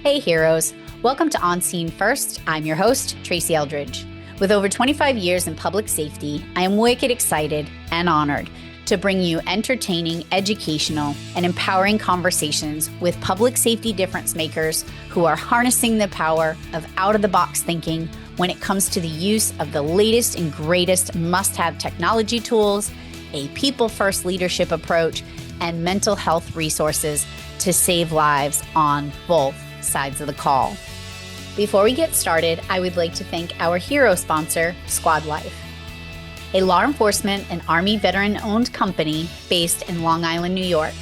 Hey heroes, welcome to On Scene First. I'm your host, Tracy Eldridge. With over 25 years in public safety, I am wicked excited and honored to bring you entertaining, educational, and empowering conversations with public safety difference makers who are harnessing the power of out-of-the-box thinking when it comes to the use of the latest and greatest must-have technology tools, a people-first leadership approach, and mental health resources to save lives on both sides of the call. Before we get started, I would like to thank our hero sponsor, Squad Life, a law enforcement and Army veteran-owned company based in Long Island, New York.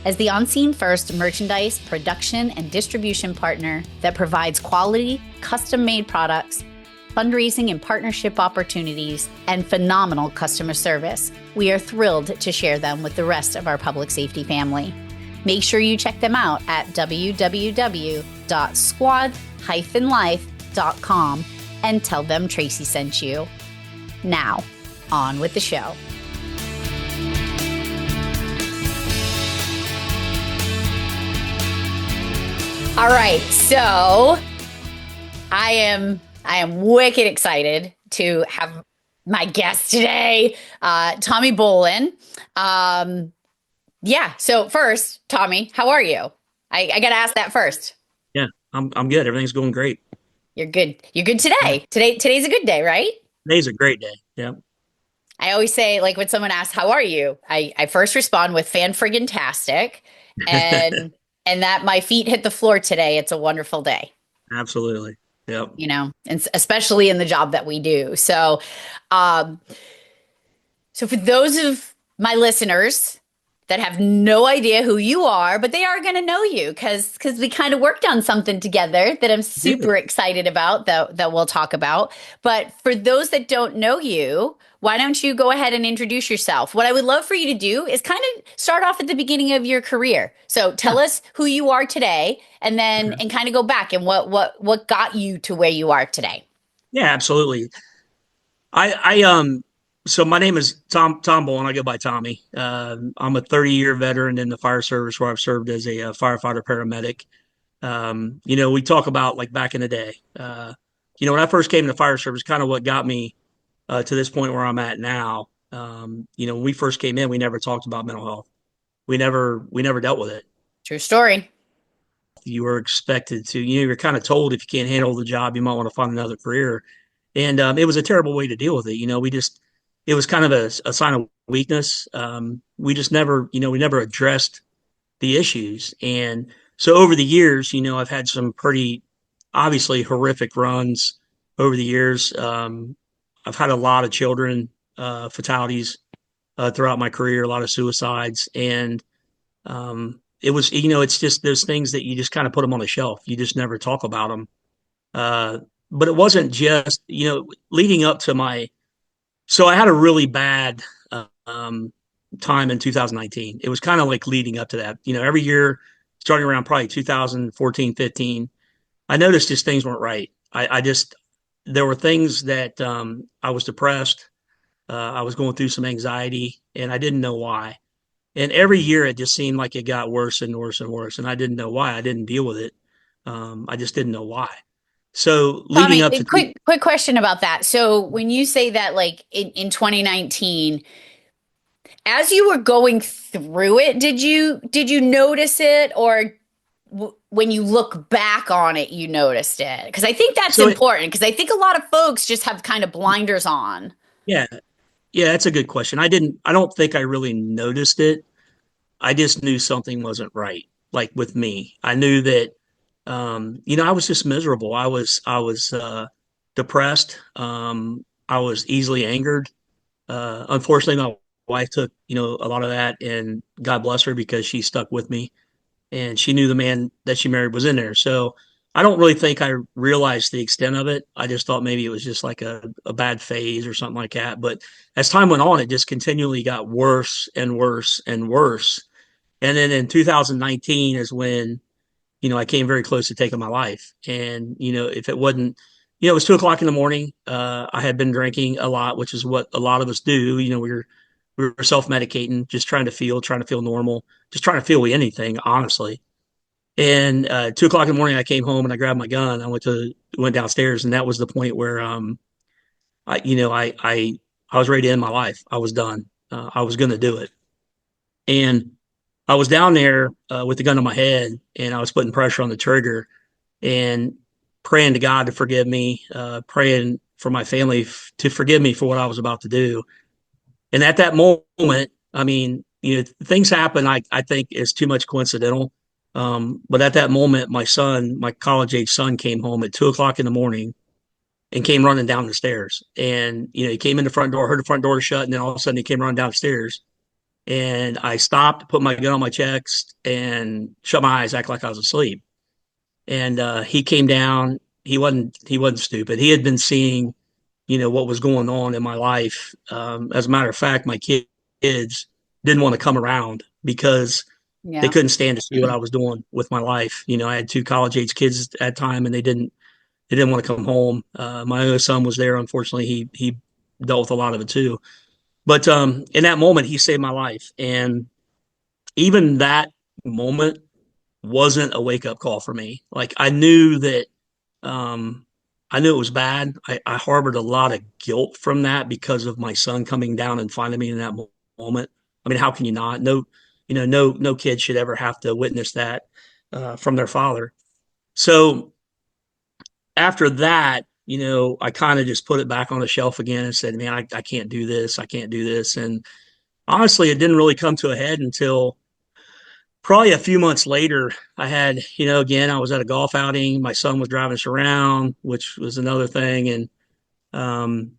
As the On Scene First merchandise production and distribution partner that provides quality, custom-made products, fundraising and partnership opportunities, and phenomenal customer service, we are thrilled to share them with the rest of our public safety family. Make sure you check them out at www.squad-life.com and tell them Tracy sent you. Now, on with the show. All right, so I am wicked excited to have my guest today, Tommy Bolin. So first, Tommy, how are you? I got to ask that first. Yeah, I'm good. Everything's going great. You're good. You're good today. Today's a good day, right? Today's a great day. Yeah. I always say, like, when someone asks, how are you? I first respond with fan-friggin-tastic and and that my feet hit the floor today. It's a wonderful day. Absolutely. Yep. And especially in the job that we do. So for those of my listeners that have no idea who you are, but they are going to know you because we kind of worked on something together that I'm super excited about that we'll talk about. But for those that don't know you, why don't you go ahead and introduce yourself? What I would love for you to do is kind of start off at the beginning of your career. So tell us who you are today and then and kind of go back and what got you to where you are today. Yeah, absolutely. So my name is Tom Bolin. I go by Tommy. I'm a 30-year veteran in the fire service where I've served as a firefighter paramedic. We talk about like back in the day. When I first came to the fire service, kind of what got me to this point where I'm at now. When we first came in, we never talked about mental health. We never dealt with it. True story. You were expected to, you're kind of told if you can't handle the job, you might want to find another career. And it was a terrible way to deal with it. It was kind of a sign of weakness. We just never, we never addressed the issues. And so over the years, I've had some pretty obviously horrific runs over the years. I've had a lot of children fatalities throughout my career, a lot of suicides. And it was, it's just those things that you just kind of put them on a shelf. You just never talk about them. But it wasn't just, leading up to so I had a really bad time in 2019. It was kind of like leading up to that. Every year, starting around probably 2014, 15, I noticed just things weren't right. There were things that I was depressed. I was going through some anxiety, and I didn't know why. And every year, it just seemed like it got worse and worse and worse. And I didn't know why. I didn't deal with it. I just didn't know why. So leading Tommy, up to quick question about that. So when you say that, like in 2019, as you were going through it, did you notice it, or when you look back on it, you noticed it? Because I think that's important. Because I think a lot of folks just have kind of blinders on. Yeah, that's a good question. I don't think I really noticed it. I just knew something wasn't right. Like with me, I knew that. I was just miserable. I was depressed. I was easily angered. Unfortunately, my wife took, a lot of that, and God bless her because she stuck with me and she knew the man that she married was in there. So I don't really think I realized the extent of it. I just thought maybe it was just like a bad phase or something like that. But as time went on, it just continually got worse and worse and worse. And then in 2019 is when I came very close to taking my life. And, if it wasn't, it was 2 o'clock in the morning. I had been drinking a lot, which is what a lot of us do. We were self-medicating, just trying to feel normal, just trying to feel anything, honestly. And 2 o'clock in the morning, I came home and I grabbed my gun. Went downstairs, and that was the point where I you know I was ready to end my life. I was done. I was going to do it, and I was down there with the gun on my head, and I was putting pressure on the trigger and praying to God to forgive me, praying for my family to forgive me for what I was about to do. And at that moment, I mean, things happen. I think is too much coincidental. But at that moment, my college age son, came home at 2 o'clock in the morning and came running down the stairs. And he came in the front door, heard the front door shut, and then all of a sudden he came running downstairs. And I stopped, put my gun on my chest, and shut my eyes, act like I was asleep. And he came down. He wasn't stupid. He had been seeing what was going on in my life. As a matter of fact, my kids didn't want to come around because they Yeah. couldn't stand to see what I was doing with my life. I had two college age kids at the time, and they didn't want to come home. My other son was there. Unfortunately, he dealt with a lot of it too. But in that moment, he saved my life, and even that moment wasn't a wake up call for me. Like um, I knew it was bad. I harbored a lot of guilt from that because of my son coming down and finding me in that moment. I mean, how can you not? No, no kid should ever have to witness that from their father. So after that, I kind of just put it back on the shelf again and said, man, I can't do this. I can't do this. And honestly, it didn't really come to a head until probably a few months later. I had, again, I was at a golf outing. My son was driving us around, which was another thing. And um,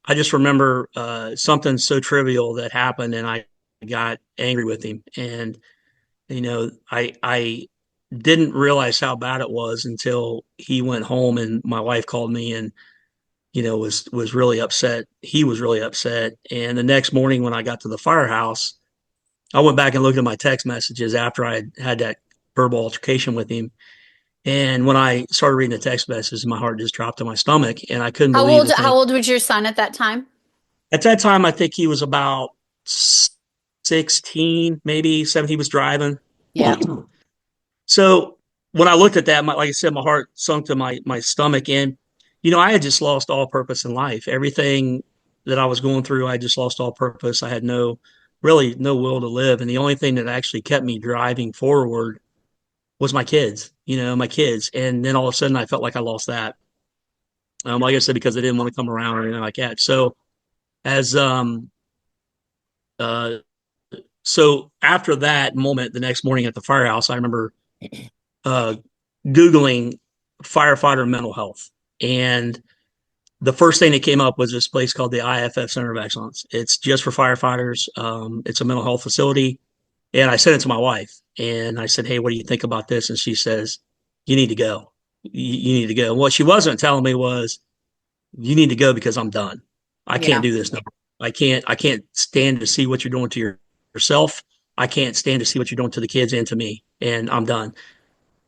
I just remember something so trivial that happened, and I got angry with him. And I didn't realize how bad it was until he went home and my wife called me and was really upset. He was really upset. And the next morning when I got to the firehouse, I went back and looked at my text messages after I had that verbal altercation with him. And when I started reading the text messages, my heart just dropped to my stomach, and I couldn't How believe old the how thing. old was your son at that time? At that time, I think he was about 16, maybe 17. He was driving. Yeah. So when I looked at that, like I said, my heart sunk to my stomach, and I had just lost all purpose in life. Everything that I was going through, I just lost all purpose. I had really no will to live, and the only thing that actually kept me driving forward was my kids. My kids, and then all of a sudden, I felt like I lost that. Like I said, because I didn't want to come around or anything like that. So as uh, so after that moment, the next morning at the firehouse, I remember uh, Googling firefighter mental health. And the first thing that came up was this place called the IFF Center of Excellence. It's just for firefighters. It's a mental health facility. And I sent it to my wife and I said, hey, what do you think about this? And she says, you need to go. You need to go. And what she wasn't telling me was, you need to go because I'm done. I can't Yeah. do this no more. I can't stand to see what you're doing to yourself. I can't stand to see what you're doing to the kids and to me. And I'm done.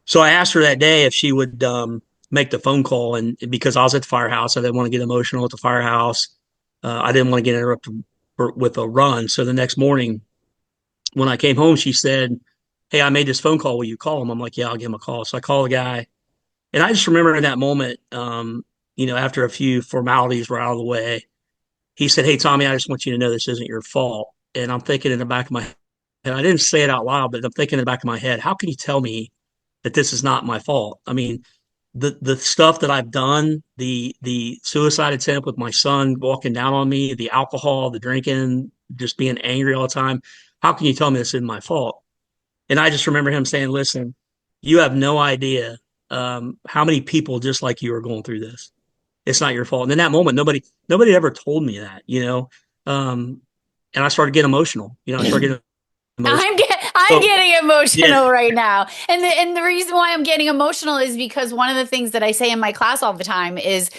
So I asked her that day if she would make the phone call, and because I was at the firehouse, I didn't want to get emotional at the firehouse. I didn't want to get interrupted with a run. So the next morning, when I came home, she said, "Hey, I made this phone call. Will you call him?" I'm like, "Yeah, I'll give him a call." So I call the guy, and I just remember in that moment, after a few formalities were out of the way, he said, "Hey, Tommy, I just want you to know this isn't your fault." And I'm thinking in the back of my head, and I didn't say it out loud, but I'm thinking in the back of my head, how can you tell me that this is not my fault? I mean, the stuff that I've done, the suicide attempt with my son walking down on me, the alcohol, the drinking, just being angry all the time. How can you tell me this isn't my fault? And I just remember him saying, "Listen, you have no idea how many people just like you are going through this. It's not your fault." And in that moment, nobody ever told me that. Um, and I started getting emotional. I started getting emotional. I'm So getting yeah, emotional right now. And the reason why I'm getting emotional is because one of the things that I say in my class all the time is,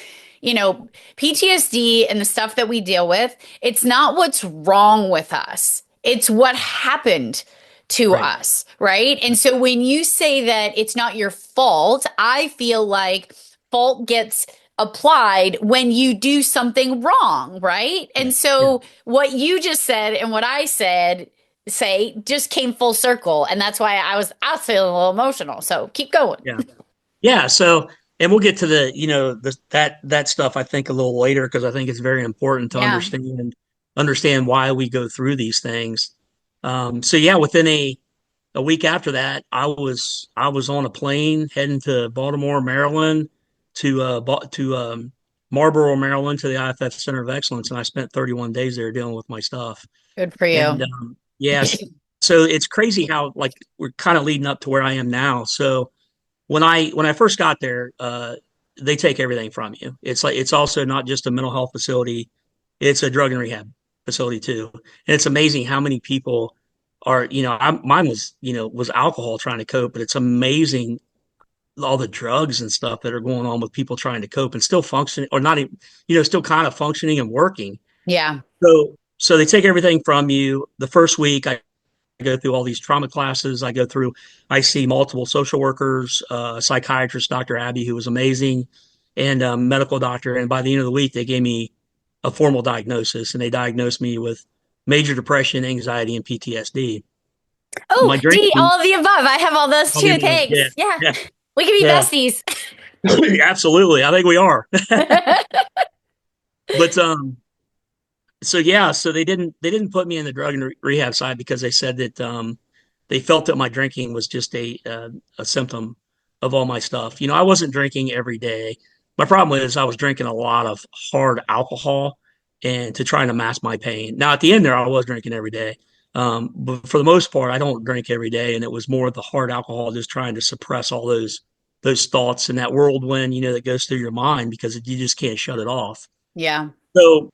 PTSD and the stuff that we deal with, it's not what's wrong with us. It's what happened to right. us, right? And so when you say that it's not your fault, I feel like fault gets applied when you do something wrong, right? And Right. Yeah. so what you just said and what I said say just came full circle. And that's why I was feeling a little emotional. So keep going. Yeah. Yeah. So, and we'll get to the, that stuff, I think, a little later, because I think it's very important to Yeah. understand why we go through these things. So yeah, within a week after that, I was on a plane heading to Baltimore, Maryland, to Marlboro, Maryland, to the IFF Center of Excellence, and I spent 31 days there dealing with my stuff. Good for And you. yes, so it's crazy how, like, we're kind of leading up to where I am now. So when I first got there, they take everything from you. It's like it's also not just a mental health facility; it's a drug and rehab facility too. And it's amazing how many people are, mine was, was alcohol trying to cope, but it's amazing all the drugs and stuff that are going on with people trying to cope and still functioning, or not even, still kind of functioning and working. Yeah. So they take everything from you. The first week, I go through all these trauma classes. I see multiple social workers, psychiatrist, Dr. Abby, who was amazing, and a medical doctor. And by the end of the week, they gave me a formal diagnosis, and they diagnosed me with major depression, anxiety, and PTSD. Oh, My D, drinking, all of the above. I have all those I'll be too. like, yeah, Thanks. Yeah. yeah, We can be yeah, besties. absolutely. I think we are. But so yeah, so they didn't put me in the drug and rehab side because they said that they felt that my drinking was just a symptom of all my stuff. I wasn't drinking every day. My problem is I was drinking a lot of hard alcohol and to try to mask my pain. Now at the end there, I was drinking every day, but for the most part, I don't drink every day, and it was more the hard alcohol, just trying to suppress all those thoughts and that whirlwind, that goes through your mind because you just can't shut it off. Yeah. So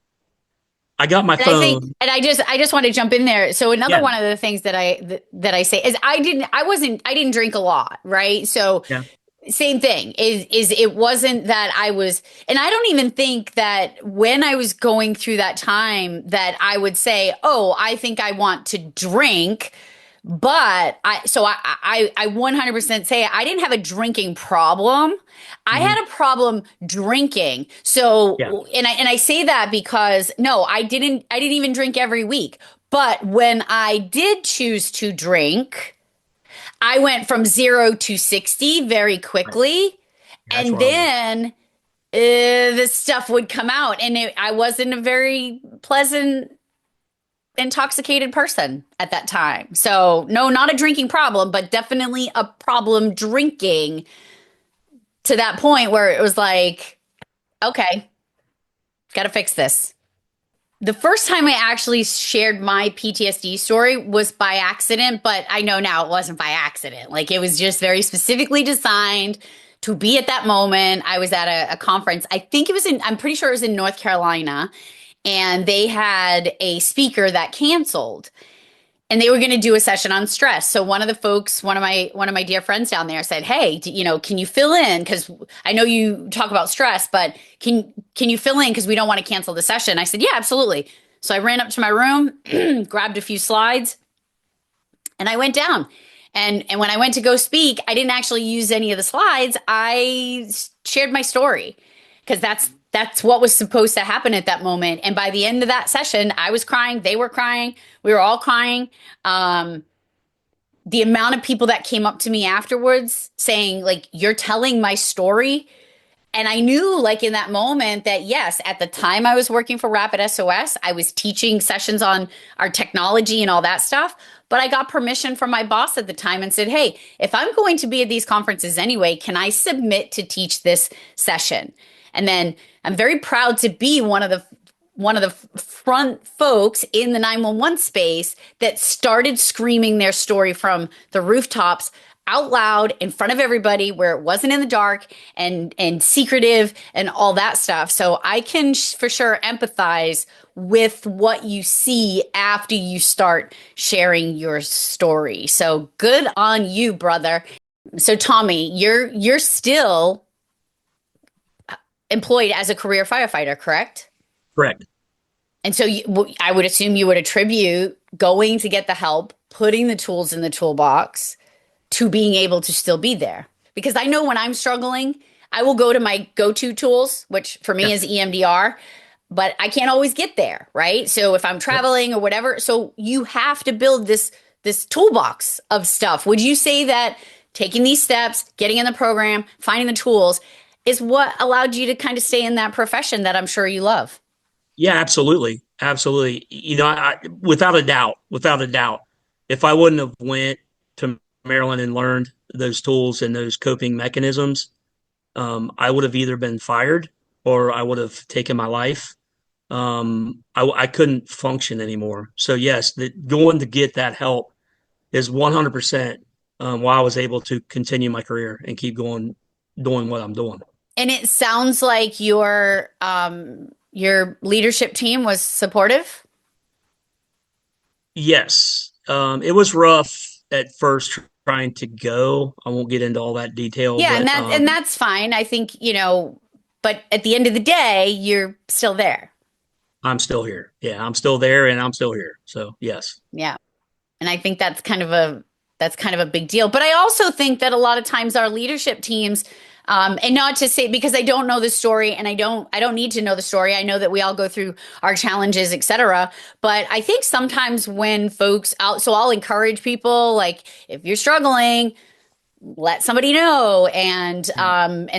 I got my And I think, phone. and I just want to jump in there. So another Yeah, one of the things that I say is I didn't drink a lot, right? So yeah. same thing is it wasn't that I was, and I don't even think that when I was going through that time that I would say, oh, I think I want to drink. But I 100% say I didn't have a drinking problem. I Hmm. had a problem drinking. Yeah. So, and I say that because no, I didn't even drink every week. But when I did choose to drink, I went from 0 to 60 very Right. quickly. That's And where I was. then the stuff would come out. And I wasn't a very pleasant, intoxicated person at that time. So, no, not a drinking problem, but definitely a problem drinking to that point where it was like, okay, got to fix this. The first time I actually shared my PTSD story was by accident, but I know now it wasn't by accident. Like it was just very specifically designed to be at that moment. I was at a conference. I'm pretty sure it was in North Carolina, and they had a speaker that canceled, and they were going to do a session on stress. So one of the folks, one of my dear friends down there said, "Hey, can you fill in? Because I know you talk about stress, but can you fill in? Because we don't want to cancel the session." I said, "Yeah, absolutely." So I ran up to my room, grabbed a few slides, and I went down. And when I went to go speak, I didn't actually use any of the slides. I shared my story because that's what was supposed to happen at that moment. And by the end of that session, I was crying, they were crying, we were all crying. The amount of people that came up to me afterwards saying like, "You're telling my story." And I knew, like, in that moment that, yes, at the time I was working for Rapid SOS, I was teaching sessions on our technology and all that stuff. But I got permission from my boss at the time and said, "Hey, if I'm going to be at these conferences anyway, can I submit to teach this session?" And then I'm very proud to be one of the front folks in the 911 space that started screaming their story from the rooftops out loud in front of everybody where it wasn't in the dark and secretive and all that stuff. So I can for sure empathize with what you see after you start sharing your story. So good on you, brother. So Tommy, you're still employed as a career firefighter, correct? Correct. And so I would assume you would attribute going to get the help, putting the tools in the toolbox to being able to still be there. Because I know when I'm struggling, I will go to my go to tools, which for Yeah. me is EMDR. but I can't always get there, right? So if I'm Yep. traveling or whatever, so you have to build this toolbox of stuff. Would you say that taking these steps, getting in the program, finding the tools is what allowed you to kind of stay in that profession that I'm sure you love? Yeah, absolutely. Absolutely. Without a doubt, without a doubt, if I wouldn't have went to Maryland and learned those tools and those coping mechanisms, I would have either been fired or I would have taken my life. I couldn't function anymore. So yes, going to get that help is 100% why I was able to continue my career and keep going, doing what I'm doing. And it sounds like your leadership team was supportive. Yes, it was rough at first trying to go. I won't get into all that detail, Yeah, and but that's fine. I think, but at the end of the day, you're still there. I'm still here. Yeah, I'm still there and I'm still here. So yes. Yeah. And I think that's kind of a big deal. But I also think that a lot of times our leadership teams, and not to say because I don't know the story and I don't need to know the story. I know that we all go through our challenges, etc. But I think sometimes when folks out, so I'll encourage people like if you're struggling, let somebody know. And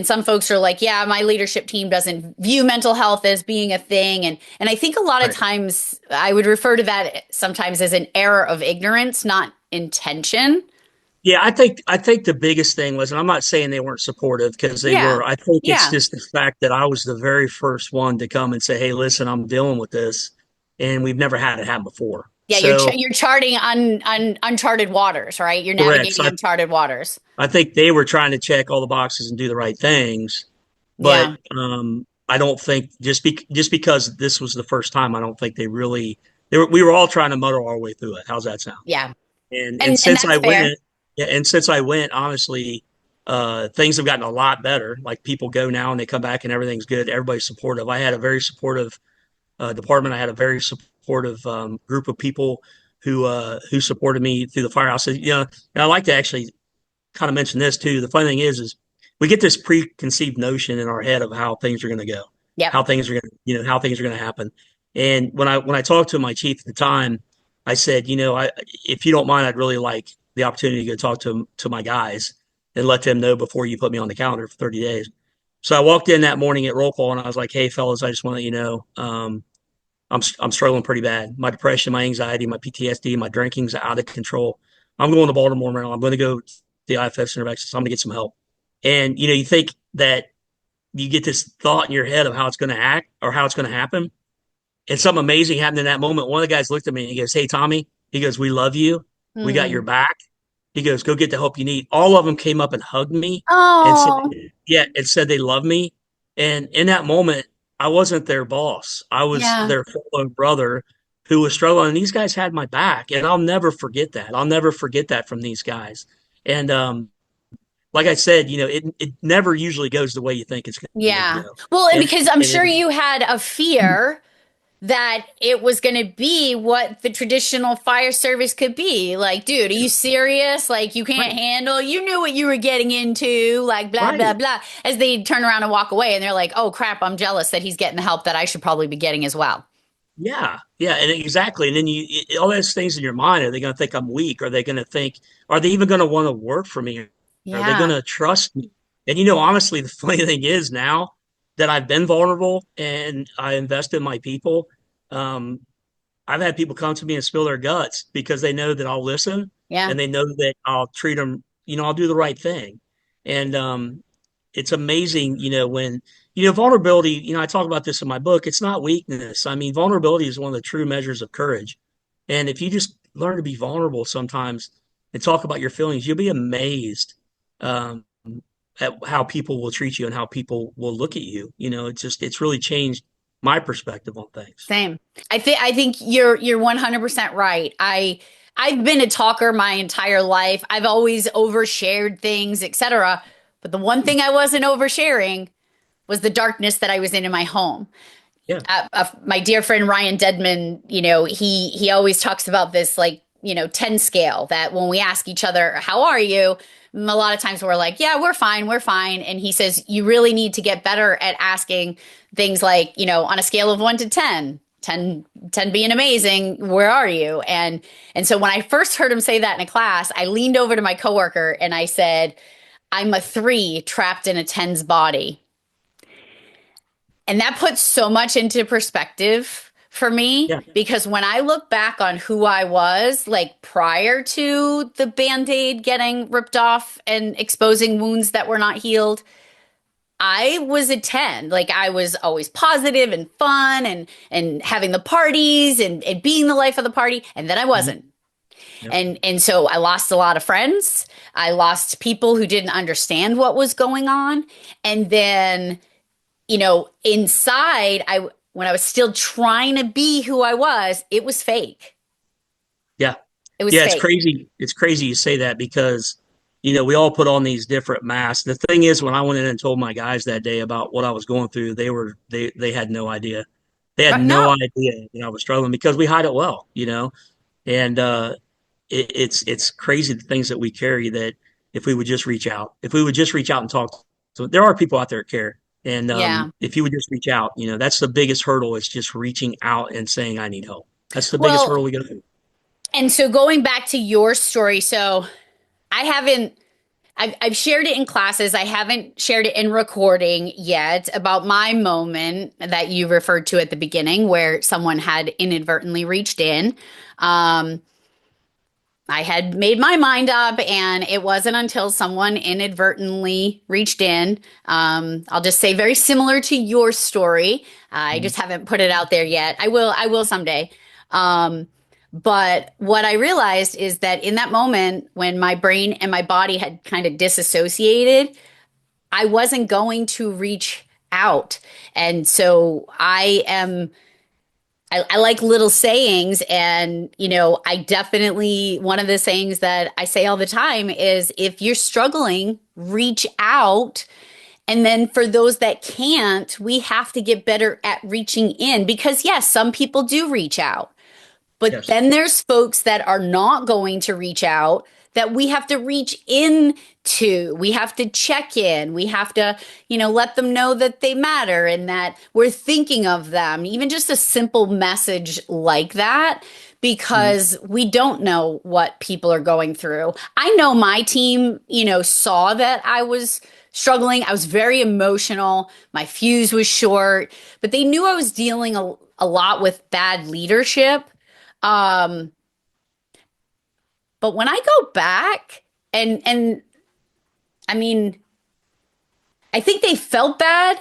some folks are like, yeah, my leadership team doesn't view mental health as being a thing. And I think a lot of Right. times I would refer to that sometimes as an error of ignorance, not intention. Yeah, I think the biggest thing was, and I'm not saying they weren't supportive because they Yeah. were. I think it's Yeah. just the fact that I was the very first one to come and say, "Hey, listen, I'm dealing with this, and we've never had it happen before." Yeah, So you're charting uncharted waters, right? You're correct. navigating uncharted waters. I think they were trying to check all the boxes and do the right things, but Yeah. I don't think just because this was the first time, I don't think they really we were all trying to muddle our way through it. How's that sound? Yeah. And And since I that's fair. went, yeah, and since I went, honestly, things have gotten a lot better. Like people go now and they come back and everything's good. Everybody's supportive. I had a very supportive department. I had a very supportive group of people who supported me through the firehouse. So, and I like to actually kind of mention this too. The funny thing is we get this preconceived notion in our head of how things are going to go, Yep. how things are going to, how things are going to happen. And when I talked to my chief at the time, I said, if you don't mind, I'd really like the opportunity to go talk to my guys and let them know before you put me on the calendar for 30 days. So I walked in that morning at roll call and I was like, hey, fellas, I just want to let you know, I'm struggling pretty bad. My depression, my anxiety, my PTSD, my drinking's out of control. I'm going to Baltimore, Maryland. I'm going to go to the IFF Center of Excellence. I'm going to get some help. And you think that you get this thought in your head of how it's going to act or how it's going to happen, and something amazing happened in that moment. One of the guys looked at me and he goes, "Hey, Tommy," he goes, "We love you. We got your Mm. back." He goes, "Go get the help you need." All of them came up and hugged me and said, Oh, "Yeah," and said they love me. And in that moment, I wasn't their boss. I was yeah. their fellow brother who was struggling. And these guys had my back, and I'll never forget that. I'll never forget that from these guys. And like I said, it never usually goes the way you think it's going to Yeah. go. Well, and And, because I'm and sure it, you had a fear that it was going to be what the traditional fire service could be. Like, dude, are you serious? Like, you can't right, handle, you knew what you were getting into, like, blah, blah, right. blah. As they turn around and walk away, and they're like, oh, crap, I'm jealous that he's getting the help that I should probably be getting as well. Yeah, yeah, and exactly. And then all those things in your mind, are they going to think I'm weak? Are they going to think, are they even going to want to work for me? Are they going Yeah. to trust me? And honestly, the funny thing is now that I've been vulnerable and I invest in my people, um, I've had people come to me and spill their guts because they know that I'll listen Yeah. and they know that I'll treat them, I'll do the right thing. And it's amazing, when, vulnerability, I talk about this in my book. It's not weakness. I mean, vulnerability is one of the true measures of courage. And if you just learn to be vulnerable sometimes and talk about your feelings, you'll be amazed um, at how people will treat you and how people will look at you. It's really changed my perspective on things. Same. I think you're 100% right. I've been a talker my entire life. I've always overshared things, etc. But the one thing I wasn't oversharing was the darkness that I was in my home. Yeah. My dear friend Ryan Dedman, he always talks about this like 10 scale that when we ask each other, how are you? A lot of times we're like, yeah, we're fine, we're fine. And he says, you really need to get better at asking things like, on a scale of 1 to 10, 10 being amazing, where are you? And so when I first heard him say that in a class, I leaned over to my coworker and I said, I'm a 3 trapped in a ten's body. And that puts so much into perspective for me Yeah. because when I look back on who I was, like prior to the band aid getting ripped off and exposing wounds that were not healed, I was a 10. Like I was always positive and fun and having the parties and being the life of the party. And then I Mhm. wasn't. Yep. And so I lost a lot of friends. I lost people who didn't understand what was going on. And then inside, I when I was still trying to be who I was, it was fake. Yeah. It was Yeah, it's fake. crazy. It's crazy you say that because, we all put on these different masks. The thing is, when I went in and told my guys that day about what I was going through, they had no idea. They had Right? no No. idea that I was struggling because we hide it well. And it's crazy the things that we carry that if we would just reach out, if we would just reach out and talk. So there are people out there that care. And Yeah. if you would just reach out, that's the biggest hurdle is just reaching out and saying, I need help. That's the biggest Well, hurdle we go through. and so going back to your story, so I haven't. I've shared it in classes. I haven't shared it in recording yet about my moment that you referred to at the beginning where someone had inadvertently reached in. Um, I had made my mind up, and it wasn't until someone inadvertently reached in. I'll just say very similar to your story. I Mhm. just haven't put it out there yet. I will. I will someday. Um, but what I realized is that in that moment, when my brain and my body had kind of disassociated, I wasn't going to reach out, and so I like little sayings. And, I definitely, one of the sayings that I say all the time is if you're struggling, reach out. And then for those that can't, we have to get better at reaching in because, yes, some people do reach out. But Yes. then there's folks that are not going to reach out that we have to reach in to. We have to check in. We have to, let them know that they matter and that we're thinking of them. Even just a simple message like that, Mhm. because we don't know what people are going through. I know my team, saw that I was struggling. I was very emotional. My fuse was short, but they knew I was dealing a lot with bad leadership. um, but when I go back and I mean, I think they felt bad,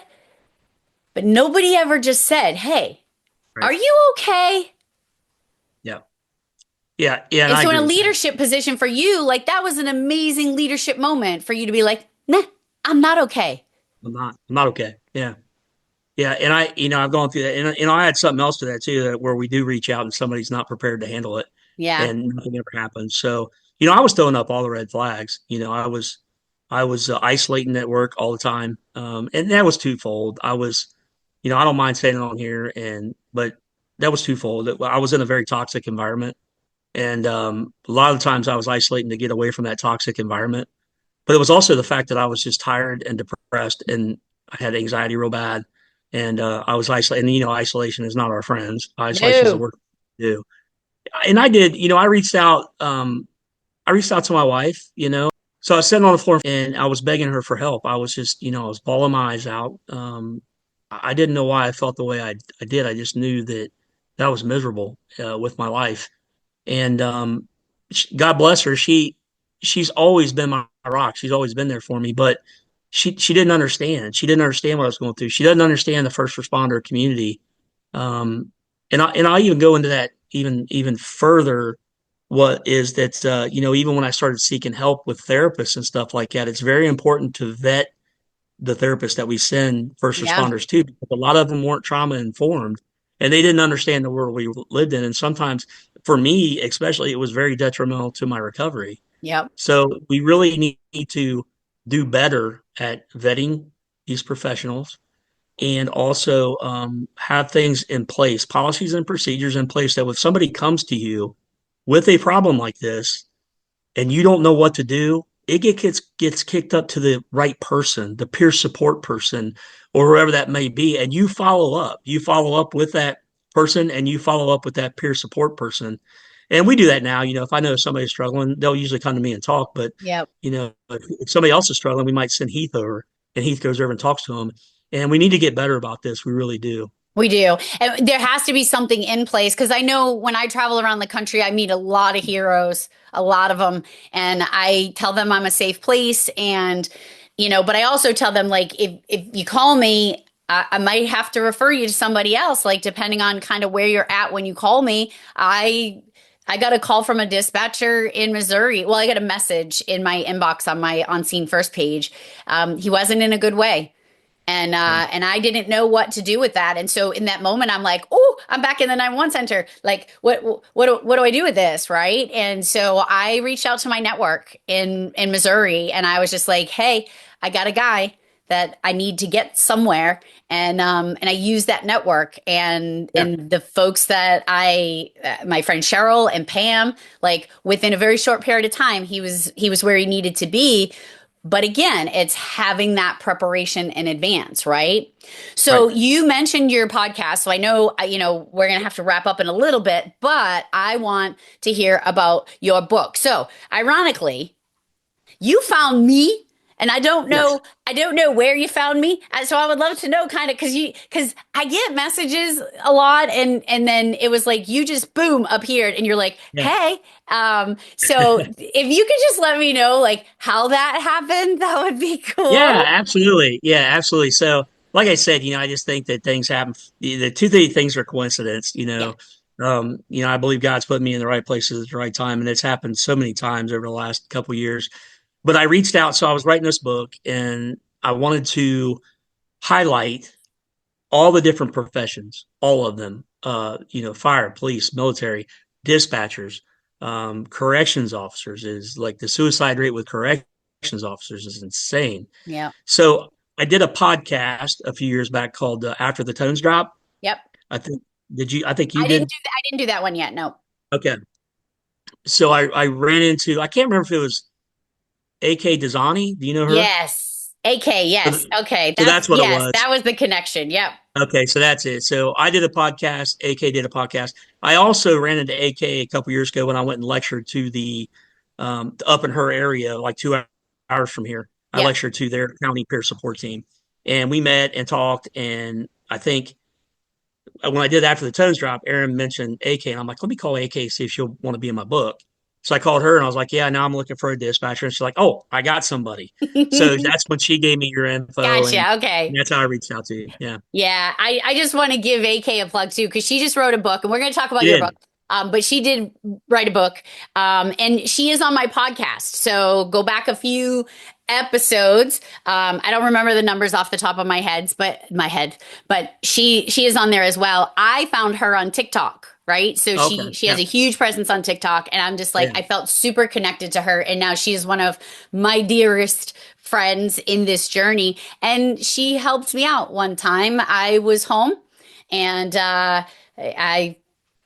but nobody ever just said, "Hey, Right. are you okay?" Yeah. Yeah. Yeah. And And I so in agree a with that. leadership position for you, like that was an amazing leadership moment for you to be like, "Nah, I'm not okay." I'm not okay. Yeah. Yeah. And I've gone through that. And, I had something else to that too, that where we do reach out and somebody's not prepared to handle it Yeah. and nothing ever happens. So, I was throwing up all the red flags. I was isolating at work all the time. And that was twofold. I don't mind saying it on here but that was twofold. I was in a very toxic environment. And a lot of the times I was isolating to get away from that toxic environment. But it was also the fact that I was just tired and depressed and I had anxiety real bad. And I was isolated. And, isolation is not our friends. Isolation is the No. worst thing to do. And I did, I reached out to my wife. So I was sitting on the floor and I was begging her for help. I was just, I was bawling my eyes out. I didn't know why I felt the way I did. I just knew that I was miserable with my life. And God bless her, she's always been my rock. She's always been there for me, but she didn't understand. She didn't understand what I was going through. She doesn't understand the first responder community. Um, and I'll even go into that even further. What is that? Even when I started seeking help with therapists and stuff like that, it's very important to vet the therapists that we send first Yeah. responders to, because a lot of them weren't trauma informed and they didn't understand the world we lived in. And sometimes, for me especially, it was very detrimental to my recovery. Yep. So we really need to do better at vetting these professionals and also have things in place, policies and procedures in place that if somebody comes to you with a problem like this and you don't know what to do, gets kicked up to the right person, the peer support person, or whoever that may be, and you follow up. You follow up with that person, and you follow up with that peer support person. And we do that now. If I know somebody's struggling, they'll usually come to me and talk. But Yep. if somebody else is struggling, we might send Heath over, and Heath goes over and talks to them. And we need to get better about this. We really do. We do. And there has to be something in place because I know when I travel around the country, I meet a lot of heroes, a lot of them, and I tell them I'm a safe place. And, but I also tell them, like, if you call me, I might have to refer you to somebody else, like, depending on kind of where you're at when you call me. I got a call from a dispatcher in Missouri. Well, I got a message in my inbox on my On Scene First page. He wasn't in a good way. And I didn't know what to do with that. And so in that moment, I'm like, oh, I'm back in the 911 center. Like, what do I do with this? Right. And so I reached out to my network in Missouri and I was just like, hey, I got a guy that I need to get somewhere. And I use that network Yeah. and the folks that my friend Cheryl and Pam, like within a very short period of time, he was where he needed to be. But again, it's having that preparation in advance, right? Right. So you mentioned your podcast. So I know, we're going to have to wrap up in a little bit, but I want to hear about your book. So ironically, you found me and Yes. I don't know where you found me. So I would love to know kind of because I get messages a lot and then it was like you just boom appeared and you're like, Yeah. hey. So if you could just let me know like how that happened, that would be Yeah, cool. absolutely. Yeah, absolutely. So, like I said, I just think that things happen. The two things are coincidence. Yeah. I believe God's put me in the right places at the right time, and it's happened so many times over the last couple of years. But I reached out, so I was writing this book, and I wanted to highlight all the different professions, all of them. Fire, police, military, dispatchers, corrections officers is like the suicide rate with corrections officers is insane. Yeah. So I did a podcast a few years back called After the Tones Drop. Yep. I think did you? I think you did. I didn't do that one yet. No. Okay. So I ran into I can't remember if it was AK Dazani. Do you know her? Yes. AK. So, Yes. Okay. so that's what it Yes, was. that was the connection. Yep. Okay, so that's it. So I did a podcast. AK did a podcast. I also ran into AK a couple years ago when I went and lectured to the up in her area, like 2 hours from here. I Yep. lectured to their county peer support team, and we met and talked. And I think when I did After the Tones Drop, Erin mentioned AK, and I'm like, let me call AK see if she'll want to be in my book. So I called her and I was like, yeah, now I'm looking for a dispatcher. And she's like, oh, I got somebody. So that's when she gave me your info, and Gotcha. Okay. that's how I reached out to you. Yeah, Yeah, I just want to give AK a plug too, because she just wrote a book, and we're going to talk about you your did. book. But she did write a book, and she is on my podcast. So go back a few episodes. I don't remember the numbers off the top of but she is on there as well. I found her on TikTok. Right. So Okay. she has Yeah. a huge presence on TikTok and I'm just like, Yeah. I felt super connected to her. And now she is one of my dearest friends in this journey. And she helped me out one time. I was home and I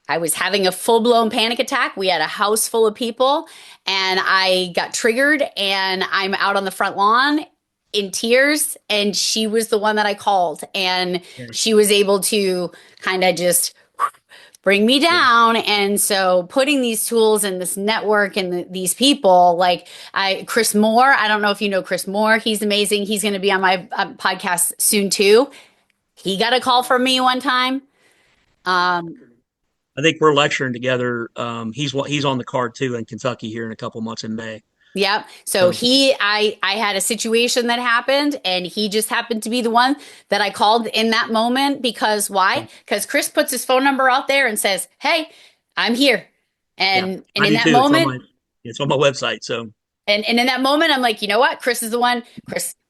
I was having a full blown panic attack. We had a house full of people, and I got triggered, and I'm out on the front lawn in tears. And she was the one that I called, and Yeah. she was able to kind of just bring me Yeah. down. And so putting these tools and this network and these people like Chris Moore, I don't know if you know Chris Moore. He's amazing. He's going to be on my podcast soon too. He got a call from me one time. Um, I think we're lecturing together. He's on the card too in Kentucky here in a couple months in May. Yep. So So I had a situation that happened and he just happened to be the one that I called in that moment because yeah, why? Because Chris puts his phone number out there and says, "Hey, I'm here." yeah, And I in do that too. moment, It's on my website. So and in that moment, I'm like, you know what? Chris is the one.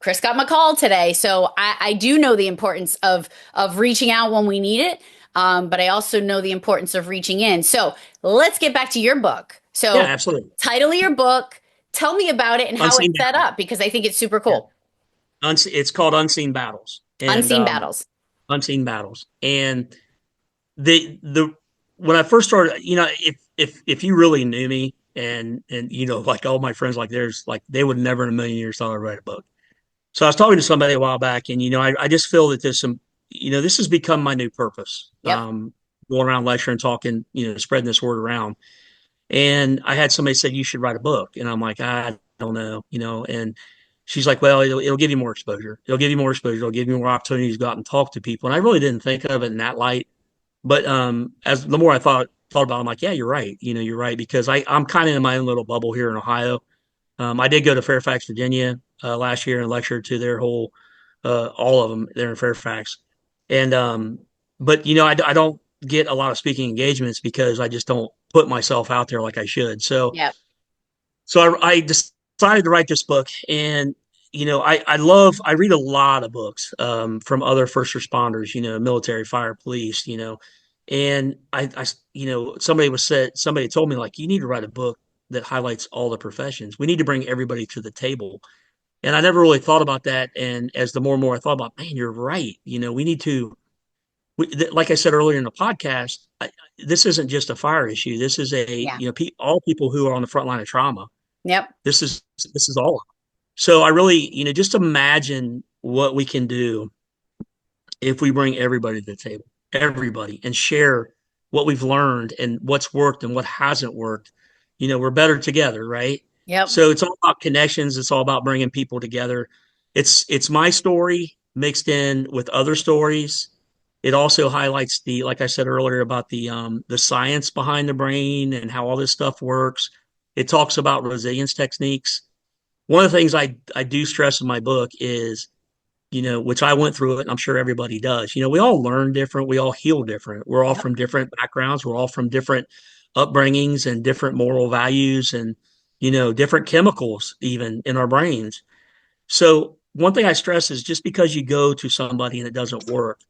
Chris got my call today. So I do know the importance of reaching out when we need it. But I also know the importance of reaching in. So let's get back to your book. yeah, So absolutely. title of your book, tell me about it and how Unseen it's set battles. up because I think it's super Yeah, cool. it's called Unseen Battles, and Unseen battles. Unseen Battles, and the when I first started, if you really knew me and like all my friends, like there's like they would never in a million years thought I'd write a book. So I was talking to somebody a while back, and I just feel that there's some, this has become my new purpose. Yep. Going around lecturing, talking, spreading this word around. And I had somebody said you should write a book, and I'm like, I don't know, and she's like, well, it'll give you more exposure. It'll give you more exposure. It'll give you more opportunities to go out and talk to people. And I really didn't think of it in that light. But as the more I thought about it, I'm like, yeah, you're right. You're right because I'm kind of in my own little bubble here in Ohio. I did go to Fairfax, Virginia last year and lectured to their whole, all of them there in Fairfax. And, but, I don't get a lot of speaking engagements because I just don't put myself out there like I should. So, Yep. I decided to write this book. And, I read a lot of books from other first responders, military, fire, police, and somebody told me, like, you need to write a book that highlights all the professions. We need to bring everybody to the table. And I never really thought about that. And as the more and more I thought about, man, you're right. We need to, like I said earlier in the podcast, this isn't just a fire issue. This is Yeah. all people who are on the front line of trauma. Yep. This is all of them. So I really, just imagine what we can do if we bring everybody to the table, everybody, and share what we've learned and what's worked and what hasn't worked. We're better together, right? Yep. So it's all about connections. It's all about bringing people together. It's my story mixed in with other stories. It also highlights like I said earlier, about the science behind the brain and how all this stuff works. It talks about resilience techniques. One of the things I do stress in my book is, which I went through it, and I'm sure everybody does. We all learn different. We all heal different. We're all Yep. from different backgrounds. We're all from different upbringings and different moral values and, different chemicals even in our brains. So one thing I stress is just because you go to somebody and it doesn't work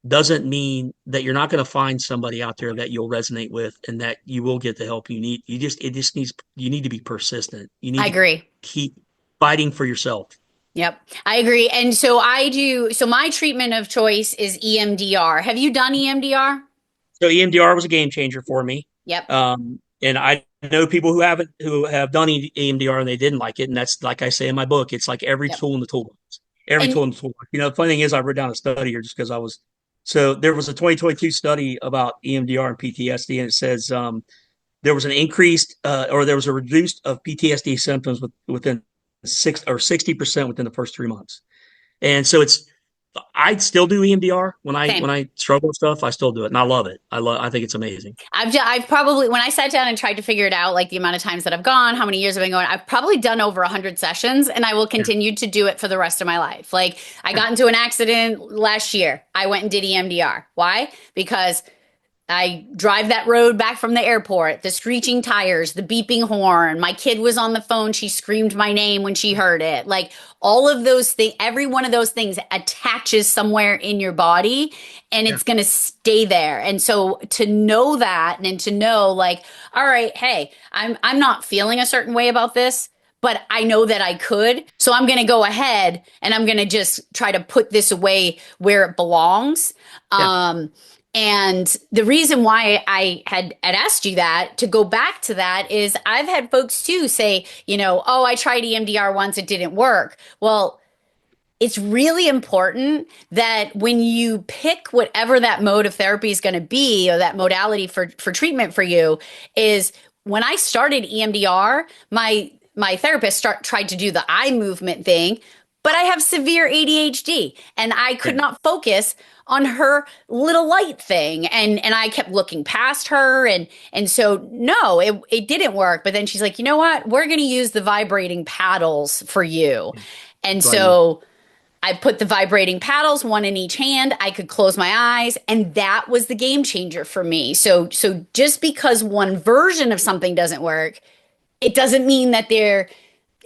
doesn't mean that you're not going to find somebody out there that you'll resonate with and that you will get the help you need. You need to be persistent. You I need to agree. keep fighting for yourself. Yep, I agree. And so I do. So my treatment of choice is EMDR. Have you done EMDR? So EMDR was a game changer for me. Yep. And I know people who have done EMDR and they didn't like it. And that's like I say in my book, it's like every Yep. tool in the toolbox. Every And tool in the toolbox. The funny thing is I wrote down a study here just because so there was a 2022 study about EMDR and PTSD, and it says there was an increased or there was a reduced of PTSD symptoms within 60% within the first 3 months. And so I'd still do EMDR when same. I struggle with stuff. I still do it, and I love it. I think it's amazing. I've probably, when I sat down and tried to figure it out, like the amount of times that I've gone, how many years I've been going, I've probably done over 100 sessions, and I will Yeah. continue to do it for the rest of my life. Like I got into an accident last year. I went and did EMDR. Why? Because I drive that road back from the airport, the screeching tires, the beeping horn. My kid was on the phone. She screamed my name when she heard it. Like all of those things, every one of those things attaches somewhere in your body and Yeah. it's going to stay there. And so to know that and to know like, all right, hey, I'm not feeling a certain way about this, but I know that I could. So I'm going to go ahead and I'm going to just try to put this away where it belongs. Yeah. And the reason why I had asked you that to go back to that is I've had folks too say, oh, I tried EMDR once, it didn't work. Well, it's really important that when you pick whatever that mode of therapy is going to be or that modality for treatment for you is when I started EMDR, my therapist tried to do the eye movement thing, but I have severe ADHD and I could Yeah. not focus on her little light thing and I kept looking past her and so no it didn't work, but then she's like, you know what, we're going to use the vibrating paddles for you. And So I use. so I put the vibrating paddles, one in each hand. I could close my eyes, and that was the game changer for me. So just because one version of something doesn't work, it doesn't mean that that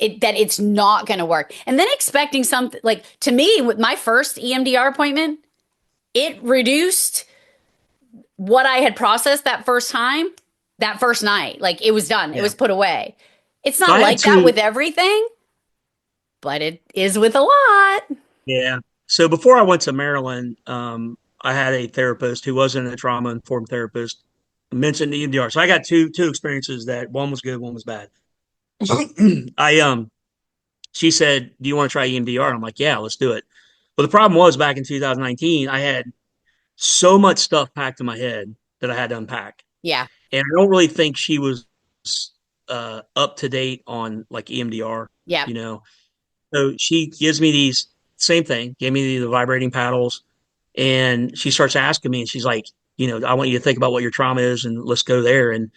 it's not going to work. And then expecting something like to me with my first EMDR appointment, it reduced what I had processed that first time, that first night. Like it was done. It Yeah. was put away. It's So not I had like that two. with everything, but it is with a lot. Yeah. So before I went to Maryland, I had a therapist who wasn't a trauma informed therapist. mentioned the EMDR. So I got two experiences that one was good, one was bad. I She said, "Do you want to try EMDR?" I'm like, "Yeah, let's do it." But the problem was back in 2019, I had so much stuff packed in my head that I had to unpack, Yeah. and I don't really think she was up to date on like EMDR. Yeah. You know, so she gives me these same thing, gave me the vibrating paddles, and she starts asking me, and she's like, I want you to think about what your trauma is, and let's go there. And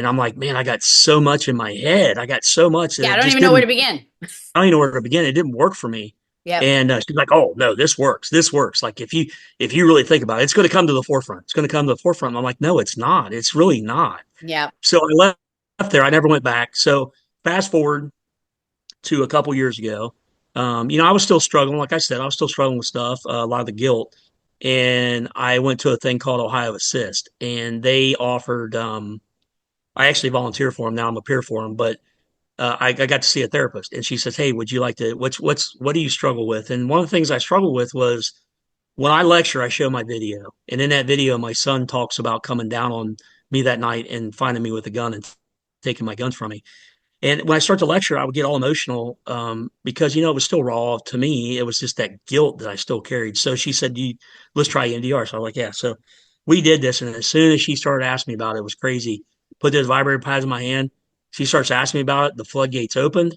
I'm like, man, I got so much in my head. I got so much that Yeah. I it don't just even know where to didn't. begin. I don't even know where to begin. It didn't work for me. Yep. And she's like, "Oh no, this works. This works. Like if you really think about it, it's going to come to the forefront. It's going to come to the forefront." I'm like, "No, it's not. It's really not." Yep. So I left there. I never went back. So fast forward to a couple years ago. I was still struggling. Like I said, I was still struggling with stuff, a lot of the guilt. And I went to a thing called Ohio Assist, and they offered. I actually volunteer for them now. I'm a peer for them, but I got to see a therapist, and she says, "Hey, would you like to? What do you struggle with?" And one of the things I struggled with was when I lecture, I show my video, and in that video, my son talks about coming down on me that night and finding me with a gun and taking my guns from me. And when I start to lecture, I would get all emotional because it was still raw to me. It was just that guilt that I still carried. So she said, let's try NDR." So I was like, "Yeah." So we did this, and as soon as she started asking me about it, it was crazy. Put those vibrator pads in my hand. She starts asking me about it. The floodgates opened.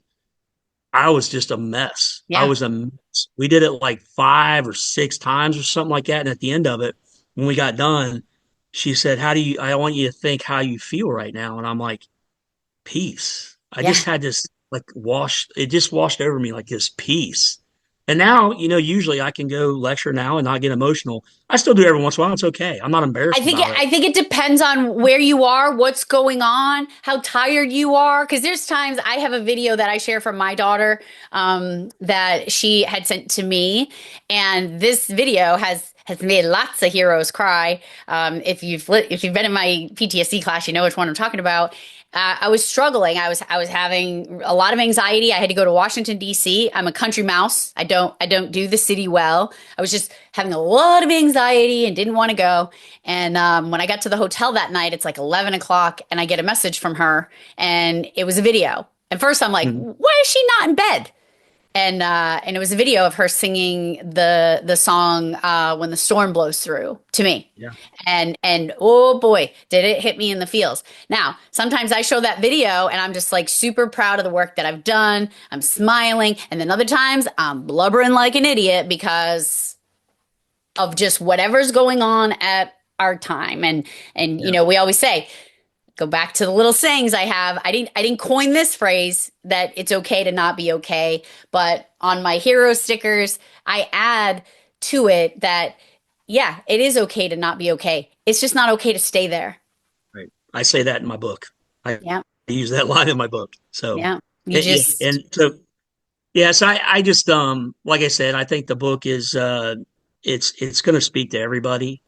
I was just a mess. I Yeah. was a mess. We did it like 5 or 6 times or something like that. And at the end of it, when we got done, she said, I want you to think how you feel right now. And I'm like, peace. I Yeah. just had this like it just washed over me like this peace. And now, usually I can go lecture now and not get emotional. I still do every once in a while. It's okay. I'm not I embarrassed think it, about it. I think it depends on where you are, what's going on, how tired you are. Because there's times I have a video that I share from my daughter that she had sent to me, and this video has made lots of heroes cry. If you've been in my PTSD class, you know which one I'm talking about. I was struggling. I was having a lot of anxiety. I had to go to Washington D.C. I'm a country mouse. I don't do the city well. I was just having a lot of anxiety and didn't want to go. And when I got to the hotel that night, it's like 11 o'clock, and I get a message from her, and it was a video. And first, I'm like, Mhm. why is she not in bed? And it was a video of her singing the song "When the Storm Blows Through" to me. Yeah. And oh boy, did it hit me in the feels. Now, sometimes I show that video and I'm just like super proud of the work that I've done. I'm smiling, and then other times I'm blubbering like an idiot because of just whatever's going on at our time. And Yeah. we always say, go back to the little sayings I have. I didn't coin this phrase that it's okay to not be okay, but on my hero stickers, I add to it that yeah, it is okay to not be okay. It's just not okay to stay there. Right. I say that in my book. I Yeah. use that line in my book. So, Yeah. You yeah. just And so, yes, I just like I said, I think the book is it's going to speak to everybody,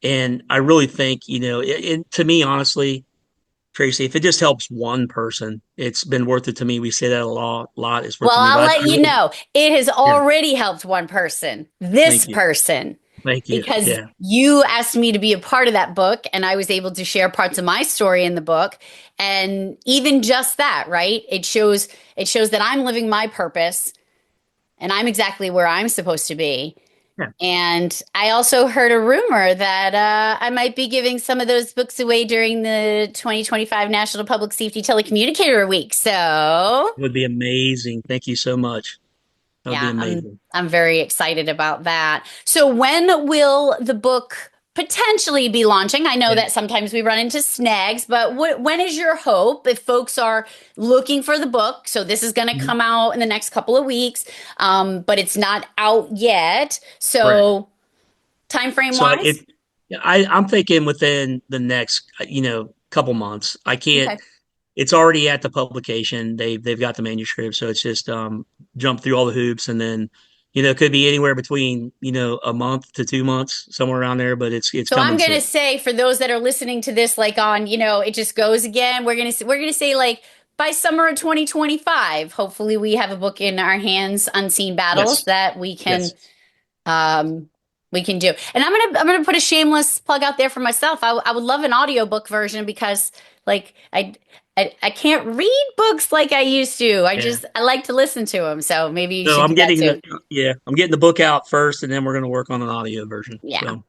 and I really think, to me, honestly, Tracy, if it just helps one person, it's been worth it to me. We say that a lot. It's worth it well, to me, I'll but let you know. It has yeah, already helped one person. This thank you. person. Thank you. Because Yeah. you asked me to be a part of that book, and I was able to share parts of my story in the book. And even just that, right? It shows that I'm living my purpose and I'm exactly where I'm supposed to be. Yeah. And I also heard a rumor that I might be giving some of those books away during the 2025 National Public Safety Telecommunicator Week. So It would be amazing. Thank you so much. That would be yeah, I'm amazing. I'm very excited about that. So when will the book potentially be launching? I know Yeah. that sometimes we run into snags, but when is your hope if folks are looking for the book? So this is going to Mhm. come out in the next couple of weeks, but it's not out yet. Correct. So time frame So wise, I'm thinking within the next, couple months. I can't. okay. It's already at the publication. They've got the manuscript, so it's just jump through all the hoops, and then it could be anywhere between a month to 2 months, somewhere around there. But it's So I'm coming going to soon. say for those that are listening to this, like on, it just goes again. We're going to say like by summer of 2025, hopefully we have a book in our hands, Unseen Battles, Yes. that we can Yes. um, We can do. And I'm gonna put a shameless plug out there for myself. I would love an audiobook version because like I can't read books like I used to. Yeah. I like to listen to them. So maybe you So should do that too. I'm getting the book out first, and then we're going to work on an audio version. Yeah. So,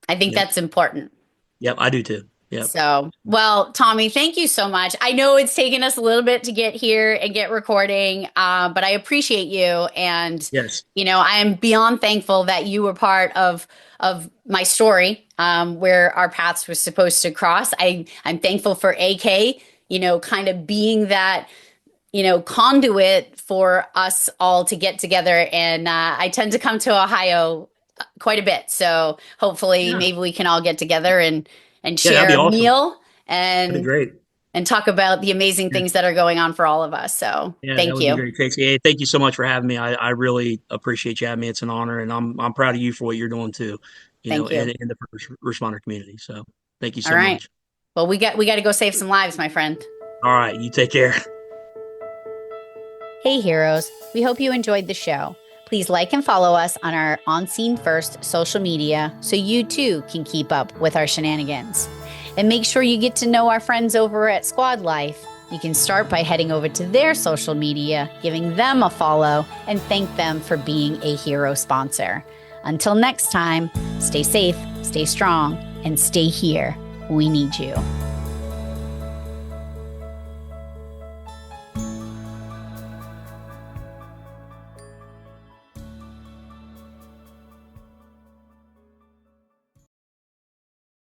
I think yep, that's important. yep, I do too. Yep. So, well, Tommy, thank you so much. I know it's taken us a little bit to get here and get recording, but I appreciate you. And, Yes. I am beyond thankful that you were part of my story, where our paths were supposed to cross. I'm thankful for AK, kind of being that conduit for us all to get together. And I tend to come to Ohio quite a bit. So hopefully Yeah. maybe we can all get together and Yeah, that'd share be a awesome. meal That'd be and great. talk about the amazing Yeah. things that are going on for all of us. So Yeah, that thank would be you. great, Casey. Hey, thank you so much for having me. I really appreciate you having me. It's an honor, and I'm proud of you for what you're doing too, Thank you. in the first responder community. So thank you All so right. much. Well, we got to go save some lives, my friend. All right, you take care. Hey, heroes. We hope you enjoyed the show. Please like and follow us on our On Scene First social media so you too can keep up with our shenanigans. And make sure you get to know our friends over at Squad Life. You can start by heading over to their social media, giving them a follow, and thank them for being a hero sponsor. Until next time, stay safe, stay strong, and stay here. We need you.